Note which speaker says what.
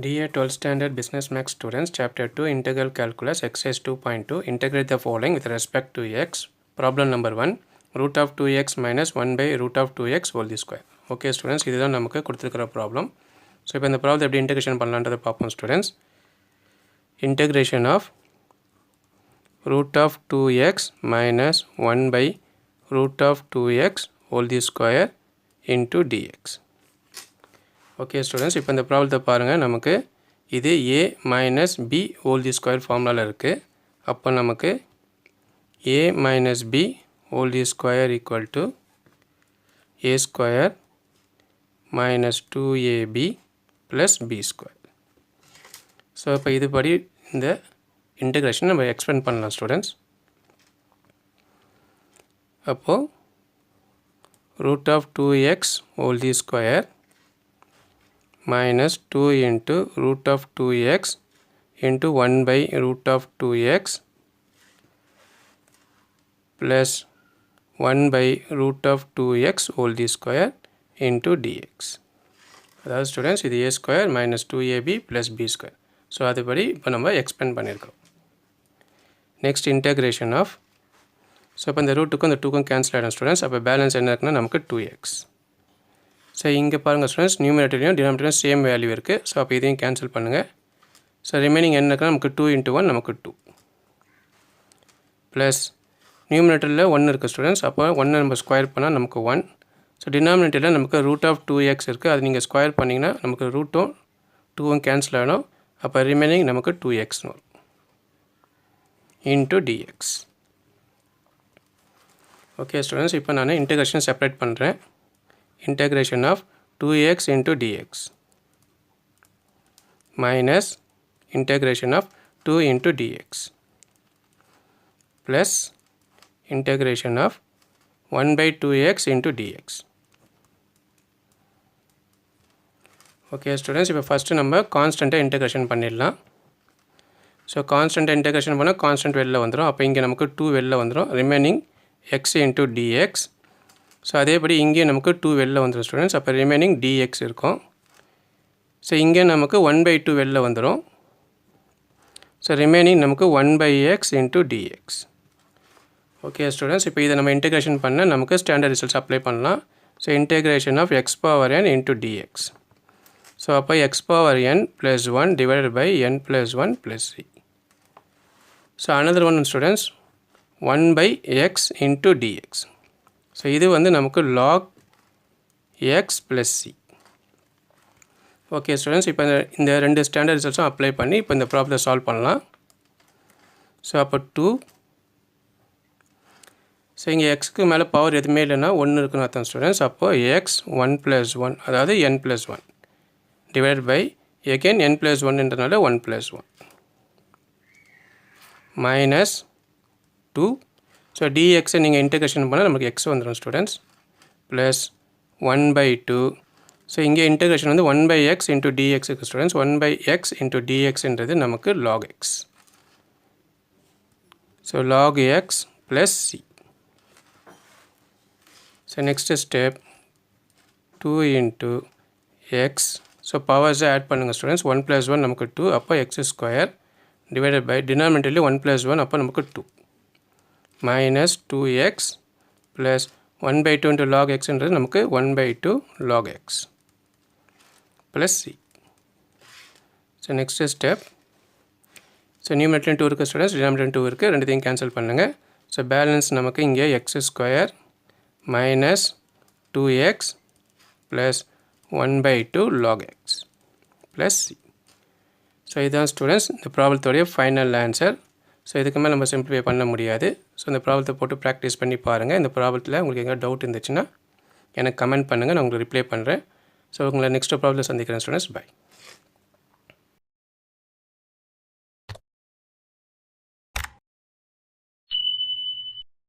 Speaker 1: Dear 12th Standard Business Max students, Chapter 2 Integral Calculus, Exercise 2.2, integrate the following with respect to x. Problem number 1, root of 2x minus 1 by root of 2x whole square. Okay students, இதுதான் நமக்கு கொடுத்திருக்கிற problem. So இப்போ இந்த problem எப்படி integration பண்ணலான்றதை பார்ப்போம் students. Integration of root of 2x minus 1 by root of 2x whole square into dx. Okay students, இப்போ இந்த ப்ராப்ளத்தை பாருங்கள். நமக்கு இது a minus B whole the square ஃபார்முலாவில் இருக்குது. அப்போ நமக்கு a minus B whole the square equal to a square minus 2ab plus B square. So இப்போ இதுபடி இந்த இன்டகிரேஷன் நம்ம எக்ஸ்பெண்ட் பண்ணலாம் ஸ்டூடெண்ட்ஸ். அப்போது root of 2x whole the square minus 2 into root of 2x into 1 by root of 2x plus 1 by root of 2x whole square into dx. அதாவது students இது a square minus 2ab plus b square. So அதுபடி இப்போ நம்ம expand பண்ணியிருக்கோம். Next integration of, so இப்போ இந்த ரூட்டுக்கும் இந்த டூக்கும் cancel ஆகிடும் ஸ்டூடெண்ட்ஸ். அப்போ பேலன்ஸ் என்ன இருக்குன்னா நமக்கு 2x. ஸோ இங்கே பாருங்கள் ஸ்டூடெண்ட்ஸ், நியூமரேட்டர்லையும் டினாமினேட்டரும் சேம் வேல்யூ இருக்குது. ஸோ அப்போ இதையும் கேன்சல் பண்ணுங்கள். ஸோ ரிமைனிங் என்ன இருக்குன்னா நமக்கு 2 into 1 நமக்கு 2 ப்ளஸ் நியூமரேட்டரில் 1 இருக்குது ஸ்டூடெண்ட்ஸ். அப்போ 1 நம்ம ஸ்கொயர் பண்ணால் நமக்கு 1. ஸோ டினாமினேட்டரில் நமக்கு ரூட் ஆஃப் 2x இருக்குது. அது நீங்கள் ஸ்கொயர் பண்ணிங்கன்னா நமக்கு ரூட்டும் 2வும் கேன்சல் ஆகிடும். அப்போ ரிமைனிங் நமக்கு 2x வரும் இன்ட்டு dx. ஓகே ஸ்டூடெண்ட்ஸ், இப்போ நான் இன்டகிரேஷன் செப்பரேட் பண்ணுறேன். Integration of 2x into dx minus integration of 2 into dx plus integration of 1 by 2x into dx. Okay students, இப்போ ஃபஸ்ட்டு நம்ம கான்ஸ்டண்ட்டை இன்டகிரேஷன் பண்ணிடலாம். ஸோ கான்ஸ்டண்ட்டை இன்டகிரேஷன் பண்ணால் கான்ஸ்டன்ட் வெளில வந்துடும். அப்போ இங்கே நமக்கு 2 வெளில வந்துடும். Remaining x into dx. So அதேபடி இங்கே நமக்கு 2 வெளில வந்துடும் ஸ்டூடெண்ட்ஸ். அப்போ ரிமைனிங் dx இருக்கும். ஸோ இங்கே நமக்கு 1 by 2 வெளில வந்துடும். ஸோ ரிமைனிங் நமக்கு 1 by x into dx. Okay students, இப்போ இதை நம்ம இன்டகிரேஷன் பண்ண நமக்கு ஸ்டாண்டர்ட் ரிசல்ட்ஸ் அப்ளை பண்ணலாம். So integration of x power n into dx. So அப்போ x power n plus 1 divided by n plus 1 plus c. So another one students 1 by x into dx. So இது வந்து நமக்கு log x plus c. Okay students, இப்போ இந்த ரெண்டு standard ரிசல்ட்ஸும் apply பண்ணி இப்போ இந்த ப்ராப்ளத்தை சால்வ் பண்ணலாம். ஸோ அப்போ 2. ஸோ இங்கே எக்ஸ்க்கு மேலே பவர் எதுவுமே இல்லைன்னா 1 இருக்குன்னு அர்த்தம் ஸ்டூடெண்ட்ஸ். அப்போது x 1 plus 1 அதாவது n plus 1 divide by again n plus 1ன்றனால 1 plus 1 மைனஸ் 2. ஸோ dxஐ நீங்கள் இன்டகிரேஷன் பண்ணால் நமக்கு x வந்துடும் ஸ்டூடெண்ட்ஸ் ப்ளஸ் 1 by 2. ஸோ இங்கே இன்டகிரேஷன் வந்து 1 by x into dx இருக்குது ஸ்டூடெண்ட்ஸ். 1 by x into dxன்றது நமக்கு log x. So log x plus c. So next step 2 into x. ஸோ பவர்ஸை ஆட் பண்ணுங்கள் ஸ்டூடெண்ட்ஸ். 1 plus 1 நமக்கு 2. அப்போ x ஸ்கொயர் டிவைடட் பை டினாமினேட்டர்லேயே 1 plus 1 அப்போ நமக்கு 2 minus 2x plus 1 by 2 into log x என்றது நமக்கு 1 by 2 log x plus c. So next step, so நியூமரேட்டர்லையும் 2 இருக்குது ஸ்டூடெண்ட்ஸ், டினாமினேட்டர் 2 இருக்குது. ரெண்டுத்தையும் கேன்சல் பண்ணுங்கள். ஸோ பேலன்ஸ் நமக்கு இங்கே x square minus 2x plus 1 by 2 log x plus c. So இதுதான் ஸ்டூடெண்ட்ஸ் இந்த ப்ராப்ளத்தோடைய ஃபைனல் ஆன்சர். ஸோ இதுக்கு மேலே நம்ம சிம்பிளிஃபை பண்ண முடியாது. ஸோ இந்த ப்ராப்ளத்தை போட்டு ப்ராக்டிஸ் பண்ணி பாருங்கள். இந்த ப்ராப்ளத்தில் உங்களுக்கு எங்கே டவுட் இருந்துச்சுன்னா எனக்கு கமெண்ட் பண்ணுங்கள், நான் உங்களுக்கு ரிப்ளை பண்ணுறேன். ஸோ உங்களை நெக்ஸ்ட் ப்ராப்ளத்தில் சந்திக்கிறேன் ஸ்டூடெண்ட்ஸ். பை.